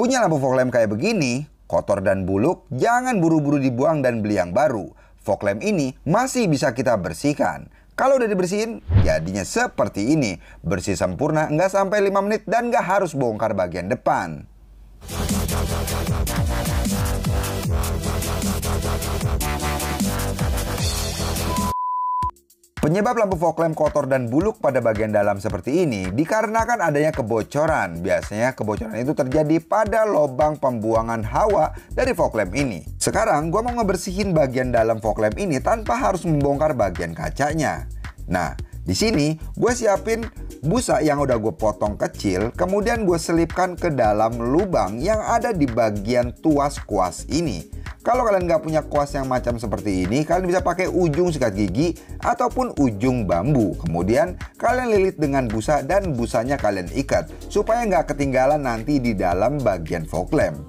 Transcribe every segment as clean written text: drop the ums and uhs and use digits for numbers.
Punya lampu fog lamp kayak begini, kotor dan buluk, jangan buru-buru dibuang dan beli yang baru. Fog lamp ini masih bisa kita bersihkan. Kalau udah dibersihin, jadinya seperti ini. Bersih sempurna, nggak sampai 5 menit dan nggak harus bongkar bagian depan. Penyebab lampu fog lamp kotor dan buluk pada bagian dalam seperti ini dikarenakan adanya kebocoran. Biasanya kebocoran itu terjadi pada lubang pembuangan hawa dari fog lamp ini. Sekarang gua mau ngebersihin bagian dalam fog lamp ini tanpa harus membongkar bagian kacanya. Nah, di sini gue siapin busa yang udah gue potong kecil, kemudian gue selipkan ke dalam lubang yang ada di bagian tuas kuas ini. Kalau kalian nggak punya kuas yang macam seperti ini, kalian bisa pakai ujung sikat gigi ataupun ujung bambu. Kemudian kalian lilit dengan busa dan busanya kalian ikat supaya nggak ketinggalan nanti di dalam bagian fog lamp.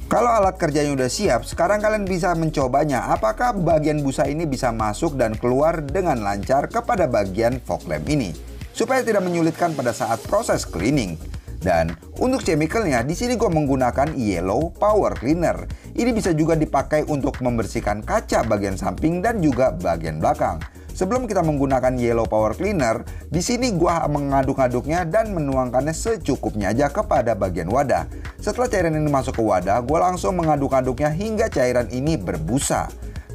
Kalau alat kerjanya udah siap, sekarang kalian bisa mencobanya apakah bagian busa ini bisa masuk dan keluar dengan lancar kepada bagian fog lamp ini, supaya tidak menyulitkan pada saat proses cleaning. Dan untuk chemicalnya, di sini gue menggunakan Yellow Power Cleaner. Ini bisa juga dipakai untuk membersihkan kaca bagian samping dan juga bagian belakang. Sebelum kita menggunakan Yellow Power Cleaner, di sini gue mengaduk-aduknya dan menuangkannya secukupnya aja kepada bagian wadah. Setelah cairan ini masuk ke wadah, gue langsung mengaduk-aduknya hingga cairan ini berbusa.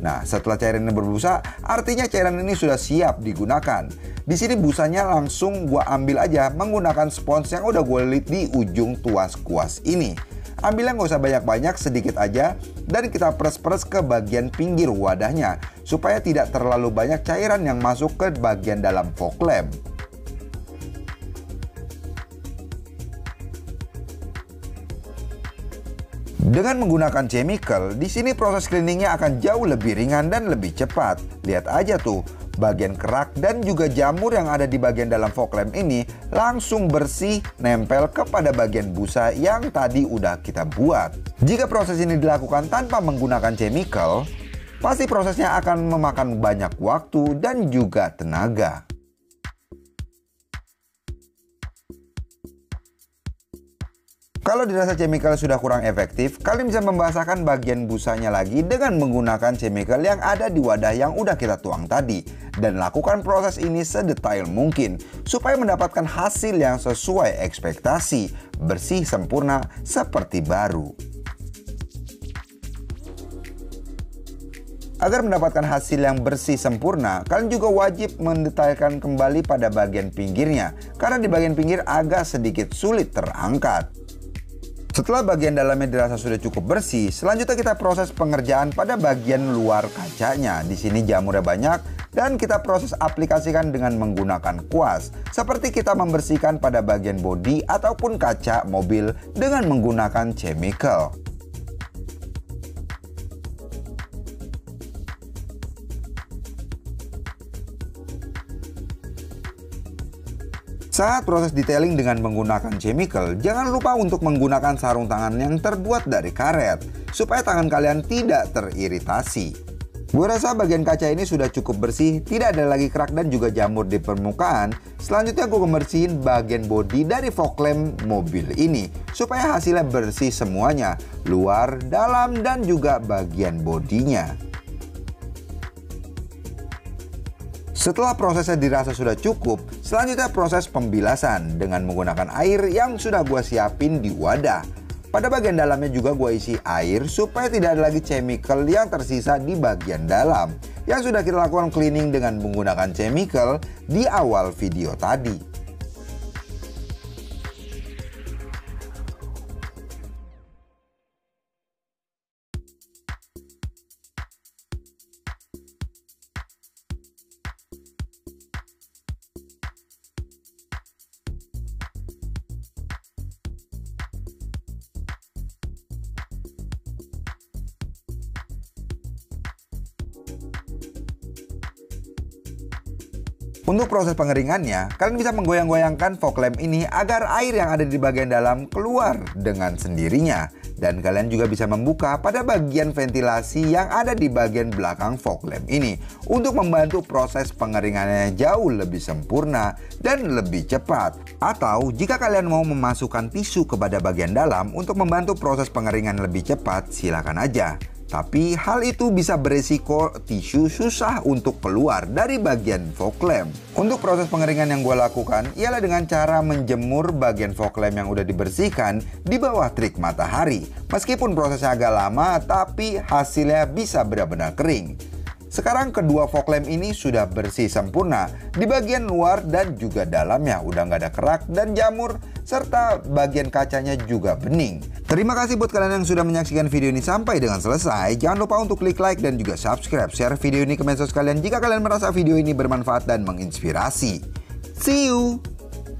Nah, setelah cairan ini berbusa, artinya cairan ini sudah siap digunakan. Di sini busanya langsung gue ambil aja menggunakan spons yang udah gue lilit di ujung tuas kuas ini. Ambilnya nggak usah banyak-banyak, sedikit aja, dan kita peres-peres ke bagian pinggir wadahnya supaya tidak terlalu banyak cairan yang masuk ke bagian dalam fog lamp. Dengan menggunakan chemical, di sini proses cleaningnya akan jauh lebih ringan dan lebih cepat. Lihat aja tuh, bagian kerak dan juga jamur yang ada di bagian dalam fog lamp ini langsung bersih nempel kepada bagian busa yang tadi udah kita buat. Jika proses ini dilakukan tanpa menggunakan chemical, pasti prosesnya akan memakan banyak waktu dan juga tenaga. Kalau dirasa chemical sudah kurang efektif, kalian bisa membasakan bagian busanya lagi dengan menggunakan chemical yang ada di wadah yang udah kita tuang tadi. Dan lakukan proses ini sedetail mungkin supaya mendapatkan hasil yang sesuai ekspektasi, bersih sempurna seperti baru. Agar mendapatkan hasil yang bersih sempurna, kalian juga wajib mendetailkan kembali pada bagian pinggirnya, karena di bagian pinggir agak sedikit sulit terangkat. Setelah bagian dalamnya dirasa sudah cukup bersih, selanjutnya kita proses pengerjaan pada bagian luar kacanya. Di sini jamurnya banyak dan kita proses aplikasikan dengan menggunakan kuas, seperti kita membersihkan pada bagian bodi ataupun kaca mobil dengan menggunakan chemical. Saat proses detailing dengan menggunakan chemical, jangan lupa untuk menggunakan sarung tangan yang terbuat dari karet, supaya tangan kalian tidak teriritasi. Gue rasa bagian kaca ini sudah cukup bersih, tidak ada lagi kerak dan juga jamur di permukaan. Selanjutnya gue membersihin bagian bodi dari fog lamp mobil ini, supaya hasilnya bersih semuanya, luar, dalam, dan juga bagian bodinya. Setelah prosesnya dirasa sudah cukup, selanjutnya proses pembilasan dengan menggunakan air yang sudah gue siapin di wadah. Pada bagian dalamnya juga gue isi air supaya tidak ada lagi chemical yang tersisa di bagian dalam, yang sudah kita lakukan cleaning dengan menggunakan chemical di awal video tadi. Untuk proses pengeringannya, kalian bisa menggoyang-goyangkan fog lamp ini agar air yang ada di bagian dalam keluar dengan sendirinya. Dan kalian juga bisa membuka pada bagian ventilasi yang ada di bagian belakang fog lamp ini untuk membantu proses pengeringannya jauh lebih sempurna dan lebih cepat. Atau jika kalian mau memasukkan tisu kepada bagian dalam untuk membantu proses pengeringan lebih cepat, silakan aja. Tapi hal itu bisa beresiko tisu susah untuk keluar dari bagian fog lamp. Untuk proses pengeringan yang gue lakukan ialah dengan cara menjemur bagian fog lamp yang udah dibersihkan di bawah terik matahari. Meskipun prosesnya agak lama, tapi hasilnya bisa benar-benar kering. Sekarang kedua fog lamp ini sudah bersih sempurna. Di bagian luar dan juga dalamnya udah nggak ada kerak dan jamur, serta bagian kacanya juga bening. Terima kasih buat kalian yang sudah menyaksikan video ini sampai dengan selesai. Jangan lupa untuk klik like dan juga subscribe. Share video ini ke medsos kalian jika kalian merasa video ini bermanfaat dan menginspirasi. See you!